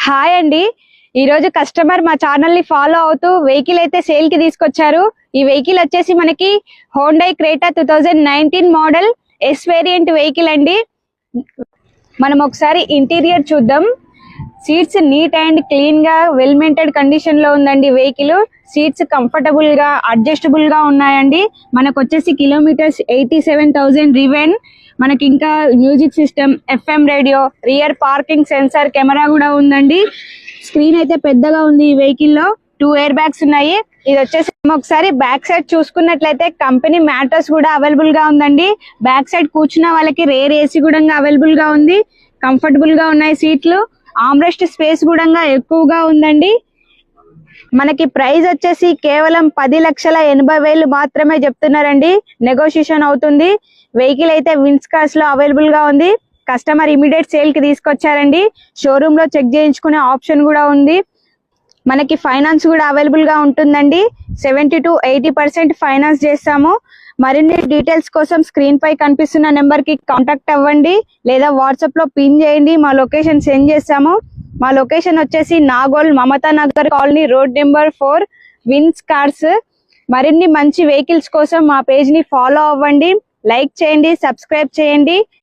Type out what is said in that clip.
Hi అండి. ఈ రోజు కస్టమర్ మా ఛానల్ ని ఫాలో అవుతూ వెహికల్ అయితే సేల్ కి తీసుకొచ్చారు. ఈ వెహికల్ వచ్చేసి మనకి Hyundai Creta 2019 model yes variant vehicle అండి. మనం ఒకసారి ఇంటీరియర్ చూద్దాం. సీట్స్ నీట్ అండ్ క్లీన్ గా వెల్ మెయింటైన్ కండిషన్ లో ఉందండి వెహికల్. సీట్స్ కంఫర్టబుల్ గా అడ్జస్టబుల్ గా ఉన్నాయండి. మనకు వచ్చేసి కిలోమీటర్స్ 87,000 రివెన్. మనకి ఇంకా music system, FM radio, rear parking censor camera కూడా ఉందండి. స్క్రీన్ అయితే పెద్దగా ఉంది ఈ వెహికల్ లో. 2 ఎయిర్ బ్యాగ్స్ ఉన్నాయి. ఇది వచ్చేసి ఒకసారి బ్యాక్ సైడ్ చూసుకున్నట్లయితే కంపెనీ మ్యాట్రెస్ కూడా అవైలబుల్ గా ఉందండి. బ్యాక్ సైడ్ కూర్చున్న వాళ్ళకి రేర్ ఏసీ కూడా అవైలబుల్ గా ఉంది. కంఫర్టబుల్ గా ఉన్నాయి సీట్లు. ఆమ్రెస్ట్ స్పేస్ కూడా ఎక్కువగా ఉందండి. మనకి ప్రైస్ వచ్చేసి కేవలం 10,80,000 మాత్రమే చెప్తున్నారండి. నెగోషియేషన్ అవుతుంది. వెహికల్ అయితే విన్స్ కార్స్ లో అవైలబుల్ గా ఉంది. కస్టమర్ ఇమీడియట్ సేల్ కి తీసుకొచ్చారండి. షోరూమ్ లో చెక్ చేయించుకునే ఆప్షన్ కూడా ఉంది. మనకి ఫైనాన్స్ కూడా అవైలబుల్ గా ఉంటుందండి. 70 to 80% ఫైనాన్స్ చేస్తాము. మరిన్ని డీటెయిల్స్ కోసం స్క్రీన్ పై కనిపిస్తున్న నెంబర్ కి కాంటాక్ట్ అవ్వండి, లేదా వాట్సాప్ లో పిన్ చేయండి. మా లొకేషన్ సెండ్ చేస్తాము. మా లొకేషన్ వచ్చేసి Nagole Mamata Nagar colony, road number 4, Vins cars. మరిన్ని మంచి వెహికల్స్ కోసం మా పేజ్ ని ఫాలో అవ్వండి, లైక్ చేయండి, సబ్స్క్రైబ్ చేయండి.